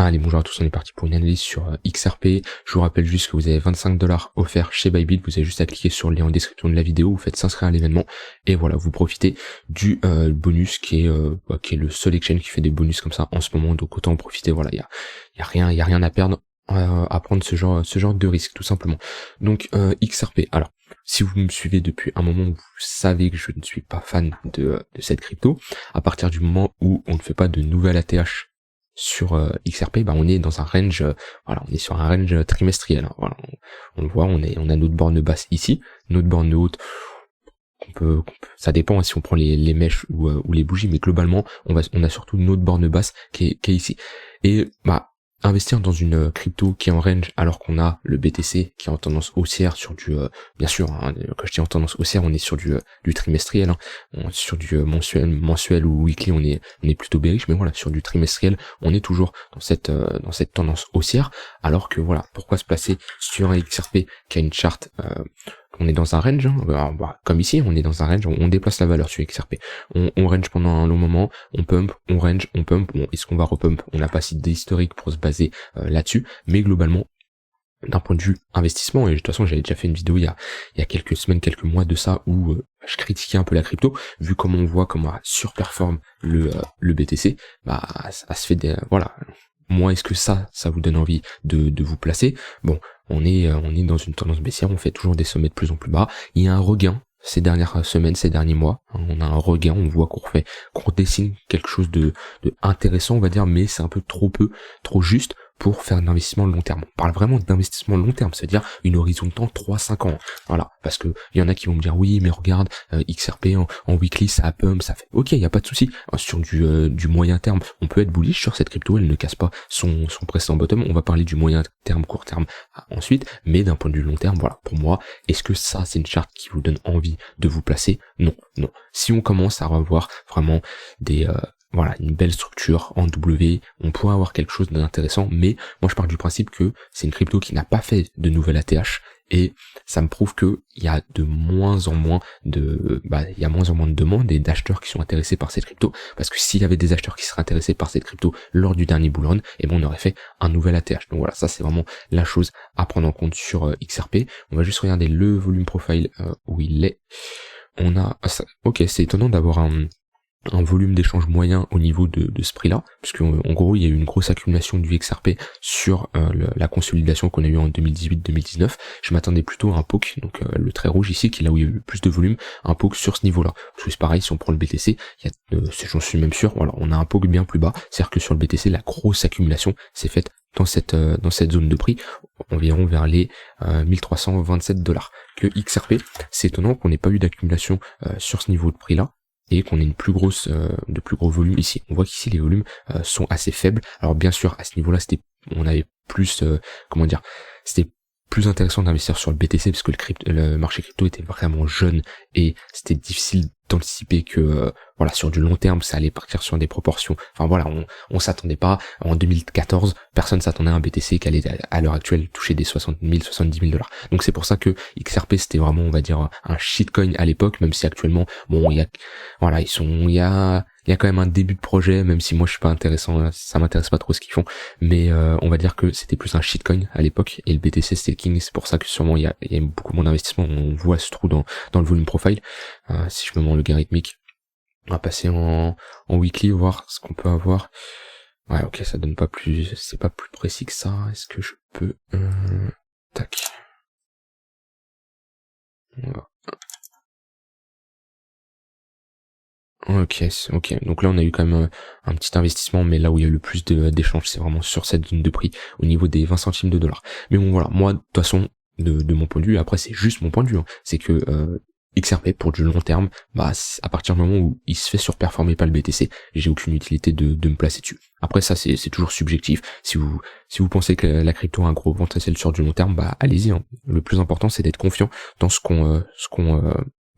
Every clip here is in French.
Allez, bonjour à tous, on est parti pour une analyse sur XRP. Je vous rappelle juste que vous avez 25$ offerts chez Bybit. Vous avez juste à cliquer sur le lien en description de la vidéo, vous faites s'inscrire à l'événement et voilà, vous profitez du bonus qui est le seul exchange qui fait des bonus comme ça en ce moment. Donc autant en profiter. Voilà, il y a rien à perdre à prendre ce genre de risque tout simplement. Donc XRP. Alors, si vous me suivez depuis un moment, vous savez que je ne suis pas fan de cette crypto. À partir du moment où on ne fait pas de nouvelle ATH sur XRP, on est dans un range, voilà, on est sur un range trimestriel, hein, voilà, on le voit, on a notre borne basse ici, notre borne haute, ça dépend hein, si on prend les mèches ou les bougies, mais globalement, on a surtout notre borne basse qui est ici. Et investir dans une crypto qui est en range alors qu'on a le BTC qui est en tendance haussière sur du bien sûr hein, quand je dis en tendance haussière, on est sur du trimestriel, hein, sur du mensuel ou weekly, on est plutôt bearish, mais voilà, sur du trimestriel on est toujours dans cette tendance haussière, alors que voilà, pourquoi se placer sur un XRP qui a une charte on est dans un range, hein, comme ici, on est dans un range, on déplace la valeur sur XRP. On range pendant un long moment, on pump, on range, on pump. Bon, est-ce qu'on va repump? On n'a pas si d'historique pour se baser là-dessus, mais globalement, d'un point de vue investissement, et de toute façon j'avais déjà fait une vidéo il y a quelques semaines, quelques mois de ça, où je critiquais un peu la crypto, vu comment on voit comment elle surperforme le BTC, ça se fait voilà. Moi, est-ce que ça vous donne envie de vous placer? Bon, on est dans une tendance baissière, on fait toujours des sommets de plus en plus bas. Il y a un regain ces dernières semaines, ces derniers mois. On a un regain, on voit qu'on dessine quelque chose de intéressant, on va dire, mais c'est un peu trop juste pour faire un investissement long terme. On parle vraiment d'investissement long terme, c'est-à-dire une horizon de temps 3-5 ans. Voilà, parce que il y en a qui vont me dire oui, mais regarde, XRP en weekly, ça pump, ça fait. OK, il y a pas de souci. Sur du moyen terme, on peut être bullish sur cette crypto, elle ne casse pas son précédent bottom. On va parler du moyen terme, court terme ensuite, mais d'un point de vue long terme, voilà, pour moi, est-ce que ça c'est une charte qui vous donne envie de vous placer? Non. Si on commence à revoir vraiment une belle structure en W, on pourrait avoir quelque chose d'intéressant, mais moi je pars du principe que c'est une crypto qui n'a pas fait de nouvelle ATH, et ça me prouve que il y a de moins en moins de demandes et d'acheteurs qui sont intéressés par cette crypto, parce que s'il y avait des acheteurs qui seraient intéressés par cette crypto lors du dernier bull run, on aurait fait un nouvel ATH. Donc voilà, ça c'est vraiment la chose à prendre en compte sur XRP. On va juste regarder le volume profile où il est. Ok, c'est étonnant d'avoir un volume d'échange moyen au niveau de ce prix-là, puisque en gros il y a eu une grosse accumulation du XRP sur la consolidation qu'on a eu en 2018-2019. Je m'attendais plutôt à un poke, donc le trait rouge ici, qui est là où il y a eu le plus de volume, un poke sur ce niveau-là. C'est pareil, si on prend le BTC, j'en suis même sûr, voilà, on a un poke bien plus bas, c'est-à-dire que sur le BTC, la grosse accumulation s'est faite dans cette zone de prix, environ vers les 1327$. Que XRP, c'est étonnant qu'on n'ait pas eu d'accumulation sur ce niveau de prix-là, et qu'on ait de plus gros volumes ici. On voit qu'ici les volumes sont assez faibles. Alors bien sûr, à ce niveau-là, on avait plus, c'était plus intéressant d'investir sur le BTC parce que le marché crypto était vraiment jeune et c'était difficile d'anticiper que sur du long terme ça allait partir sur des proportions. Enfin voilà, on s'attendait pas en 2014, personne s'attendait à un BTC qui allait à l'heure actuelle toucher des 60 000, 70 000$. Donc c'est pour ça que XRP c'était vraiment, on va dire, un shitcoin à l'époque, même si actuellement il y a quand même un début de projet, même si moi je suis pas intéressant, ça m'intéresse pas trop ce qu'ils font, mais on va dire que c'était plus un shitcoin à l'époque et le BTC c'était le king. C'est pour ça que sûrement il y a beaucoup moins d'investissement, on voit ce trou dans le volume profile. Si je me mets en logarithmique, on va passer en weekly, voir ce qu'on peut avoir. Ouais, ok, ça donne pas plus, c'est pas plus précis que ça. Est-ce que je peux tac. Ok. Donc là on a eu quand même un petit investissement, mais là où il y a eu le plus d'échanges, c'est vraiment sur cette zone de prix, au niveau des 20 centimes de dollars. Mais bon voilà, moi de toute façon, de mon point de vue, après c'est juste mon point de vue, c'est que XRP pour du long terme, à partir du moment où il se fait surperformer par le BTC, j'ai aucune utilité de me placer dessus. Après ça c'est toujours subjectif. Si vous pensez que la crypto a un gros potentiel sur du long terme, allez-y. Hein. Le plus important c'est d'être confiant dans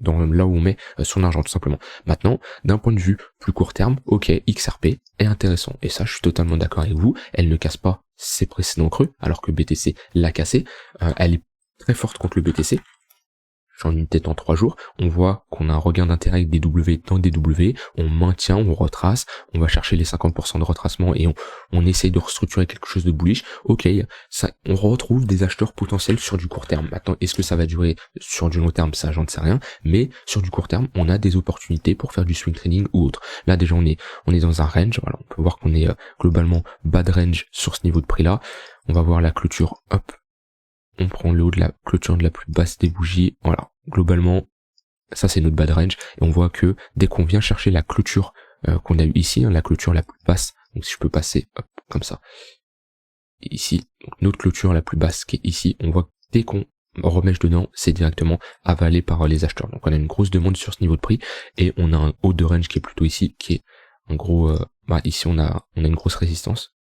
dans là où on met son argent tout simplement. Maintenant, d'un point de vue plus court terme, ok, XRP est intéressant. Et ça, je suis totalement d'accord avec vous. Elle ne casse pas ses précédents creux, alors que BTC l'a cassé. Elle est très forte contre le BTC. je suis en unité de temps 3 jours, on voit qu'on a un regain d'intérêt avec des W dans des W, on maintient, on retrace, on va chercher les 50% de retracement et on essaye de restructurer quelque chose de bullish. Ok, ça, on retrouve des acheteurs potentiels sur du court terme. Maintenant, est-ce que ça va durer sur du long terme? Ça, j'en sais rien, mais sur du court terme, on a des opportunités pour faire du swing trading ou autre. Là, déjà, on est dans un range, voilà, on peut voir qu'on est globalement bas de range sur ce niveau de prix là. On va voir la clôture, hop, on prend le haut de la clôture de la plus basse des bougies, voilà, globalement, ça c'est notre bas de range, et on voit que dès qu'on vient chercher la clôture qu'on a eu ici, la clôture la plus basse, donc si je peux passer, hop, comme ça, et ici, donc notre clôture la plus basse qui est ici, on voit que dès qu'on remèche dedans, c'est directement avalé par les acheteurs. Donc on a une grosse demande sur ce niveau de prix, et on a un haut de range qui est plutôt ici, qui est un gros, ici on a une grosse résistance.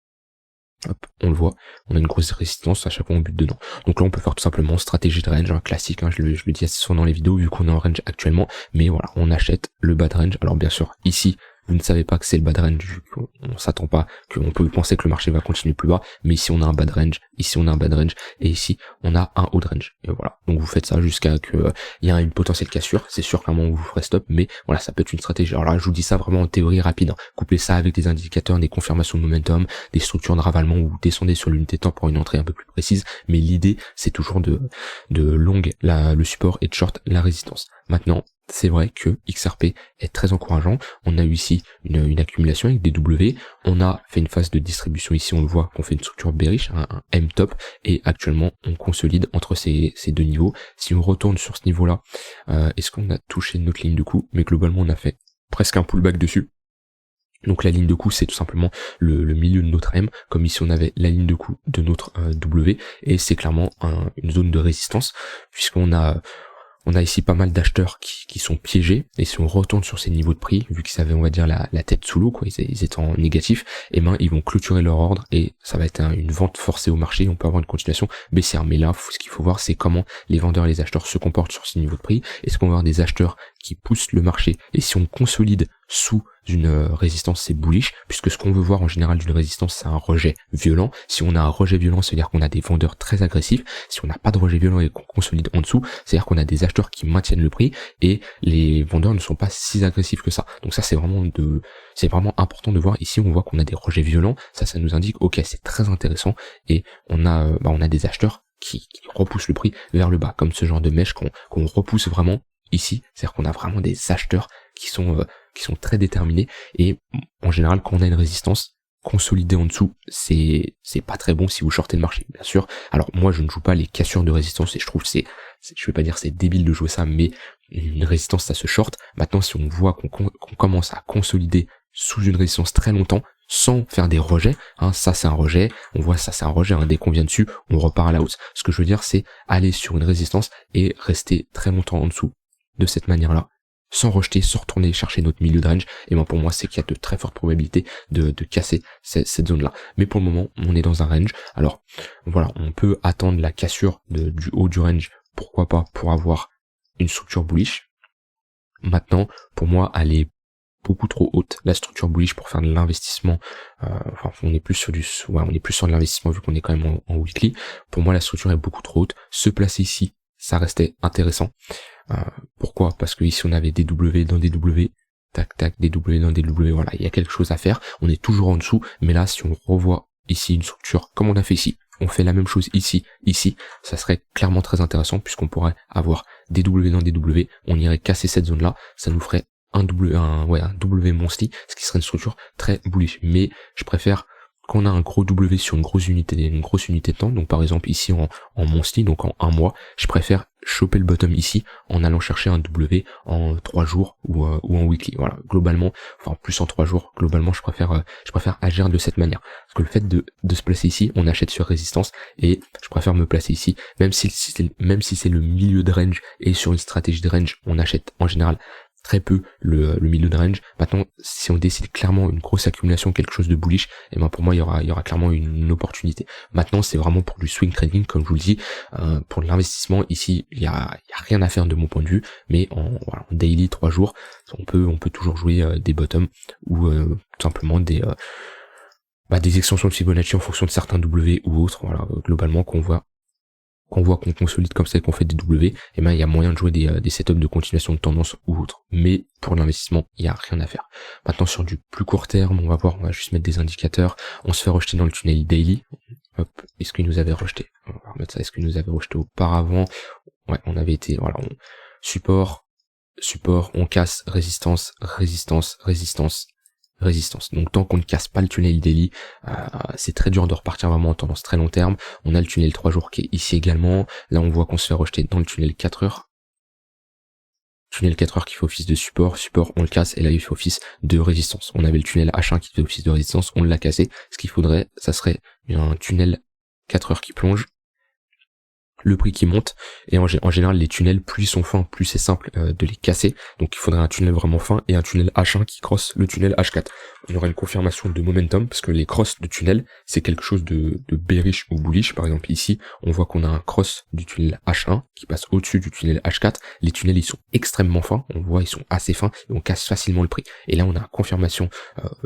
Hop, on le voit, on a une grosse résistance à chaque fois on bute dedans. Donc là on peut faire tout simplement stratégie de range, classique, je le dis assez souvent dans les vidéos vu qu'on est en range actuellement, mais voilà, on achète le bas de range. Alors bien sûr, ici, vous ne savez pas que c'est le bas de range, on s'attend pas, qu'on peut penser que le marché va continuer plus bas, mais ici on a un bas de range, ici on a un bas de range, et ici on a un haut de range. Et voilà, donc vous faites ça jusqu'à que il y a une potentielle cassure, c'est sûr qu'à un moment vous ferez stop, mais voilà, ça peut être une stratégie. Alors là, je vous dis ça vraiment en théorie rapide, Couplez ça avec des indicateurs, des confirmations de momentum, des structures de ravalement où vous descendez sur l'unité de temps pour une entrée un peu plus précise, mais l'idée c'est toujours de long le support et de short la résistance. Maintenant, c'est vrai que XRP est très encourageant. On a eu ici une accumulation avec des W. On a fait une phase de distribution ici, on le voit qu'on fait une structure bearish, un M-top, et actuellement on consolide entre ces deux niveaux. Si on retourne sur ce niveau-là, est-ce qu'on a touché notre ligne de coup? Mais globalement on a fait presque un pullback dessus. Donc la ligne de coup c'est tout simplement le milieu de notre M, comme ici on avait la ligne de coup de notre W, et c'est clairement une zone de résistance, puisqu'on a ici pas mal d'acheteurs qui sont piégés, et si on retourne sur ces niveaux de prix, vu qu'ils avaient on va dire la tête sous l'eau, ils étaient en négatif, et ils vont clôturer leur ordre, et ça va être une vente forcée au marché, on peut avoir une continuation baissière. Mais là, ce qu'il faut voir, c'est comment les vendeurs et les acheteurs se comportent sur ces niveaux de prix. Est-ce qu'on va avoir des acheteurs qui poussent le marché, et si on consolide sous une résistance, c'est bullish, puisque ce qu'on veut voir en général d'une résistance, c'est un rejet violent. Si on a un rejet violent, c'est-à-dire qu'on a des vendeurs très agressifs. Si on n'a pas de rejet violent et qu'on consolide en dessous, c'est-à-dire qu'on a des acheteurs qui maintiennent le prix et les vendeurs ne sont pas si agressifs que ça. Donc ça c'est vraiment important de voir. Ici on voit qu'on a des rejets violents, ça nous indique ok, c'est très intéressant, et on a des acheteurs qui repoussent le prix vers le bas, comme ce genre de mèche qu'on repousse vraiment ici, c'est-à-dire qu'on a vraiment des acheteurs qui sont très déterminés, et en général quand on a une résistance consolidée en dessous, c'est pas très bon si vous shortez le marché, bien sûr. Alors moi je ne joue pas les cassures de résistance, et je trouve je vais pas dire c'est débile de jouer ça, mais une résistance ça se short. Maintenant si on voit qu'on commence à consolider sous une résistance très longtemps sans faire des rejets, ça c'est un rejet, on voit ça c'est un rejet, dès qu'on vient dessus on repart à la hausse. Ce que je veux dire c'est aller sur une résistance et rester très longtemps en dessous de cette manière-là, sans rejeter, sans retourner chercher notre milieu de range. Et pour moi c'est qu'il y a de très fortes probabilités de casser cette zone-là. Mais pour le moment on est dans un range. Alors voilà, on peut attendre la cassure du haut du range, pourquoi pas, pour avoir une structure bullish. Maintenant pour moi elle est beaucoup trop haute, la structure bullish, pour faire de l'investissement. On est plus sur de l'investissement vu qu'on est quand même en weekly. Pour moi la structure est beaucoup trop haute. Se placer ici, ça restait intéressant. Pourquoi? Parce que ici on avait des W dans des W, tac tac, des W dans des W, voilà, il y a quelque chose à faire. On est toujours en dessous, mais là si on revoit ici une structure comme on a fait ici, on fait la même chose ici, ça serait clairement très intéressant, puisqu'on pourrait avoir des W dans des W, on irait casser cette zone là, ça nous ferait un W monthly, ce qui serait une structure très bullish. Mais je préfère qu'on a un gros W sur une grosse unité de temps, donc par exemple ici en monthly, donc en un mois, je préfère choper le bottom ici en allant chercher un W en 3 jours ou en weekly. Voilà, globalement, plus en 3 jours, globalement je préfère agir de cette manière. Parce que le fait de se placer ici, on achète sur résistance, et je préfère me placer ici, même si c'est le milieu de range, et sur une stratégie de range, on achète en général très peu le milieu de range. Maintenant si on décide clairement une grosse accumulation, quelque chose de bullish, et pour moi il y aura clairement une opportunité. Maintenant c'est vraiment pour du swing trading, comme je vous le dis, pour l'investissement ici il y a rien à faire de mon point de vue, mais en daily 3 jours on peut toujours jouer des bottoms, ou tout simplement des extensions de Fibonacci en fonction de certains W ou autres, voilà, globalement qu'on voit Quand on voit qu'on consolide comme ça et qu'on fait des W, et ben il y a moyen de jouer des setups de continuation de tendance ou autre. Mais pour l'investissement, il n'y a rien à faire. Maintenant sur du plus court terme, on va voir, on va juste mettre des indicateurs. On se fait rejeter dans le tunnel daily. Hop, est-ce qu'il nous avait rejeté? On va remettre ça, est-ce qu'il nous avait rejeté auparavant? Ouais, on avait été, voilà, support, on casse, résistance, résistance, résistance, résistance. Donc tant qu'on ne casse pas le tunnel daily, c'est très dur de repartir vraiment en tendance très long terme. On a le tunnel 3 jours qui est ici également. Là on voit qu'on se fait rejeter dans le tunnel 4 heures. Tunnel 4 heures qui fait office de support, on le casse et là il fait office de résistance. On avait le tunnel H1 qui fait office de résistance, on l'a cassé. Ce qu'il faudrait, ça serait un tunnel 4 heures qui plonge, le prix qui monte, et en général les tunnels, plus ils sont fins, plus c'est simple de les casser. Donc il faudrait un tunnel vraiment fin et un tunnel H1 qui crosse le tunnel H4. On aura une confirmation de momentum parce que les crosses de tunnel c'est quelque chose de bearish ou bullish. Par exemple ici on voit qu'on a un cross du tunnel H1 qui passe au-dessus du tunnel H4. Les tunnels ils sont extrêmement fins, on voit ils sont assez fins et on casse facilement le prix. Et là on a une confirmation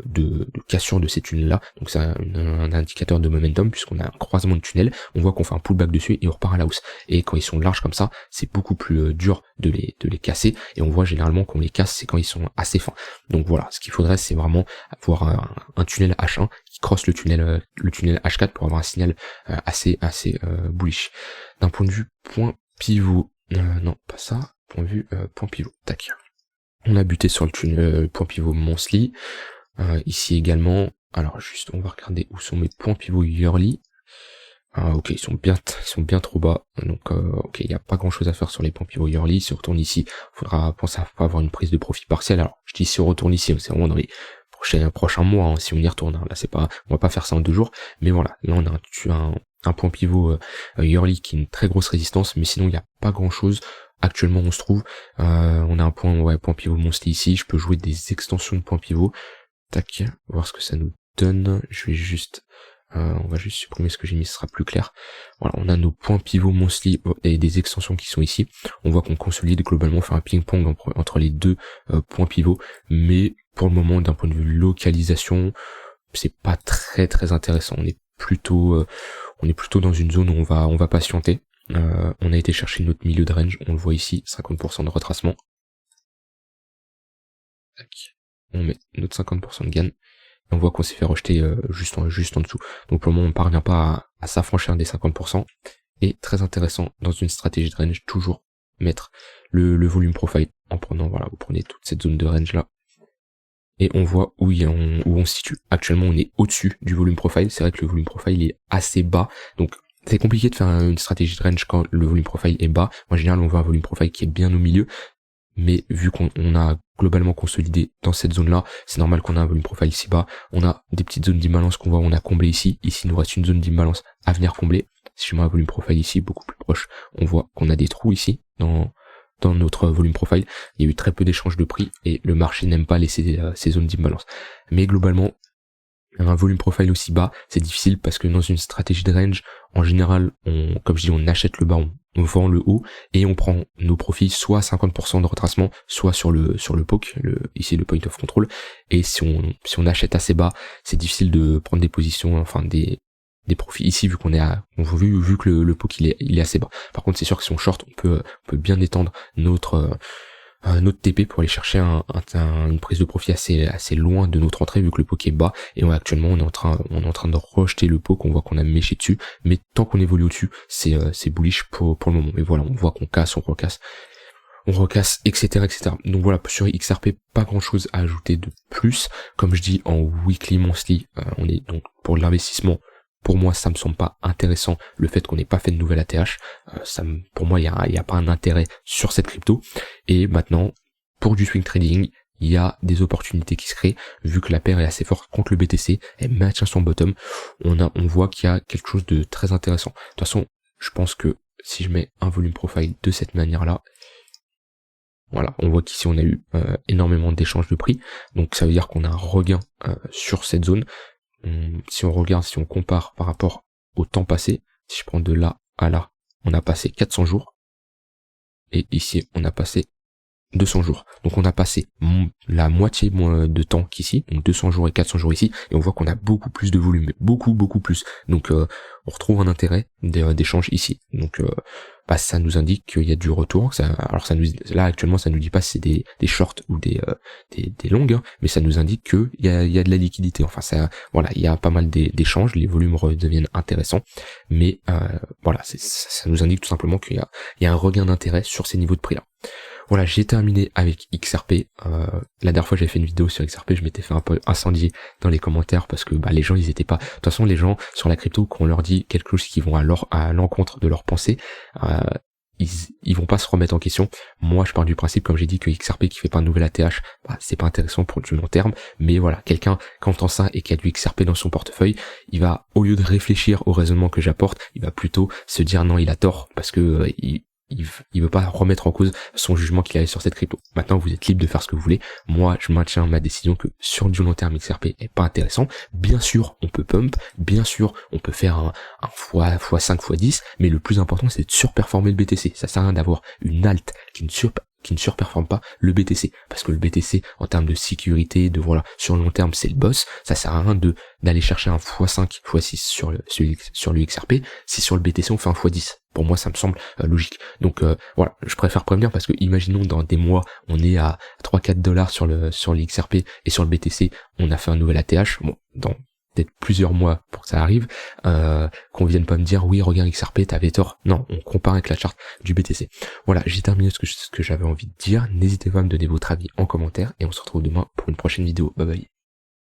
de cassure de ces tunnels là, donc c'est un indicateur de momentum puisqu'on a un croisement de tunnels. On voit qu'on fait un pullback dessus et on repart à la hausse. Et quand ils sont larges comme ça, c'est beaucoup plus dur de les casser, et on voit généralement qu'on les casse c'est quand ils sont assez fins. Donc voilà, ce qu'il faudrait c'est vraiment avoir un tunnel H1 qui crosse le tunnel H4 pour avoir un signal assez bullish. D'un point de vue point pivot, non pas ça, point de vue point pivot, tac. On a buté sur le tunnel point pivot monthly, ici également. Alors juste on va regarder où sont mes points pivot yearly. Ok, ils sont bien trop bas, donc ok, il n'y a pas grand chose à faire sur les points pivot yearly. Si on retourne ici, il faudra penser à avoir une prise de profit partiel. Alors je dis si on retourne ici, c'est vraiment dans les prochains mois, hein, si on y retourne, hein. Là c'est pas, on va pas faire ça en 2 jours, mais voilà, là on a un point pivot yearly qui est une très grosse résistance, mais sinon il n'y a pas grand chose. Actuellement on se trouve, on a un point pivot monthly ici, je peux jouer des extensions de point pivot, tac, voir ce que ça nous donne. Je vais juste on va juste supprimer ce que j'ai mis, ce sera plus clair. Voilà, on a nos points pivot monthly et des extensions qui sont ici. On voit qu'on consolide globalement, faire un ping-pong entre les deux points pivot, mais pour le moment, d'un point de vue localisation, c'est pas très intéressant. On est plutôt dans une zone où on va patienter. On a été chercher notre milieu de range, on le voit ici, 50% de retracement. Tac. On met notre 50% de gain. On voit qu'on s'est fait rejeter juste en dessous. Donc pour le moment on ne parvient pas à s'affranchir des 50%. Et très intéressant dans une stratégie de range, toujours mettre le volume profile en prenant, voilà, vous prenez toute cette zone de range là. Et on voit où on se situe. Actuellement on est au-dessus du volume profile. C'est vrai que le volume profile est assez bas. Donc c'est compliqué de faire une stratégie de range quand le volume profile est bas. En général on voit un volume profile qui est bien au milieu. Mais vu qu'on a globalement consolidé dans cette zone-là, c'est normal qu'on a un volume profile si bas. On a des petites zones d'imbalance qu'on voit, on a comblé ici. Ici, il nous reste une zone d'imbalance à venir combler. Si je mets un volume profile ici, beaucoup plus proche, on voit qu'on a des trous ici dans notre volume profile. Il y a eu très peu d'échanges de prix et le marché n'aime pas laisser ces zones d'imbalance. Mais globalement, un volume profile aussi bas, c'est difficile parce que dans une stratégie de range, en général, comme je dis, on achète le bas, on vend le haut et on prend nos profits soit à 50% de retracement, soit sur le POC, ici le point of control. Et si on achète assez bas, c'est difficile de prendre des positions, enfin des profits ici vu qu'on est vu que le POC il est assez bas. Par contre, c'est sûr que si on short, on peut bien étendre notre TP pour aller chercher une prise de profit assez loin de notre entrée vu que le POC est bas, et actuellement on est en train de rejeter le POC, on voit qu'on a méché dessus, mais tant qu'on évolue au-dessus, c'est bullish pour le moment. Mais voilà, on voit qu'on casse, on recasse, etc. Donc voilà, sur XRP, pas grand chose à ajouter de plus. Comme je dis, en weekly, monthly, on est donc pour l'investissement. Pour moi, ça me semble pas intéressant le fait qu'on n'ait pas fait de nouvelle ATH. Pour moi, il y a pas un intérêt sur cette crypto. Et maintenant, pour du swing trading, il y a des opportunités qui se créent, vu que la paire est assez forte contre le BTC, elle maintient son bottom. On voit qu'il y a quelque chose de très intéressant. De toute façon, je pense que si je mets un volume profile de cette manière-là, voilà, on voit qu'ici on a eu énormément d'échanges de prix. Donc ça veut dire qu'on a un regain sur cette zone. Si on regarde, si on compare par rapport au temps passé, si je prends de là à là, on a passé 400 jours. Et ici, on a passé 200 jours. Donc on a passé la moitié moins de temps qu'ici, donc 200 jours et 400 jours ici, et on voit qu'on a beaucoup plus de volume, beaucoup plus. Donc on retrouve un intérêt d'échange ici. Donc bah, ça nous indique qu'il y a du retour. Alors là actuellement ça nous dit pas si c'est des shorts ou des longues, hein, mais ça nous indique qu'il y a de la liquidité. Enfin ça, voilà, il y a pas mal d'échanges, les volumes redeviennent intéressants, mais voilà, ça nous indique tout simplement qu'il y a un regain d'intérêt sur ces niveaux de prix là. Voilà, j'ai terminé avec XRP. La dernière fois j'avais fait une vidéo sur XRP, je m'étais fait un peu incendier dans les commentaires parce que bah, les gens ils étaient pas. De toute façon les gens sur la crypto, quand on leur dit quelque chose qui vont à l'encontre de leurs pensées, ils vont pas se remettre en question. Moi je pars du principe, comme j'ai dit, que XRP qui fait pas un nouvel ATH, bah, c'est pas intéressant pour du long terme. Mais voilà, quelqu'un qui entend ça et qui a du XRP dans son portefeuille, il va, au lieu de réfléchir au raisonnement que j'apporte, il va plutôt se dire non, il a tort parce que il veut pas remettre en cause son jugement qu'il avait sur cette crypto. Maintenant, vous êtes libre de faire ce que vous voulez. Moi, je maintiens ma décision que sur du long terme, XRP est pas intéressant. Bien sûr, on peut pump. Bien sûr, on peut faire un x5, x10. Mais le plus important, c'est de surperformer le BTC. Ça sert à rien d'avoir une alt qui ne surperforme pas le BTC, parce que le BTC en termes de sécurité, de voilà, sur le long terme c'est le boss. Ça sert à rien d'aller chercher un x5, x6 sur le XRP si sur le BTC on fait un x10. Pour moi ça me semble logique. Donc voilà, je préfère prévenir parce que imaginons dans des mois on est à 3-4 dollars sur le XRP et sur le BTC on a fait un nouvel ATH. Bon, dans peut-être plusieurs mois pour que ça arrive, qu'on vienne pas me dire oui regarde XRP t'avais tort. Non, on compare avec la charte du BTC. Voilà, j'ai terminé ce que j'avais envie de dire. N'hésitez pas à me donner votre avis en commentaire et on se retrouve demain pour une prochaine vidéo. Bye bye.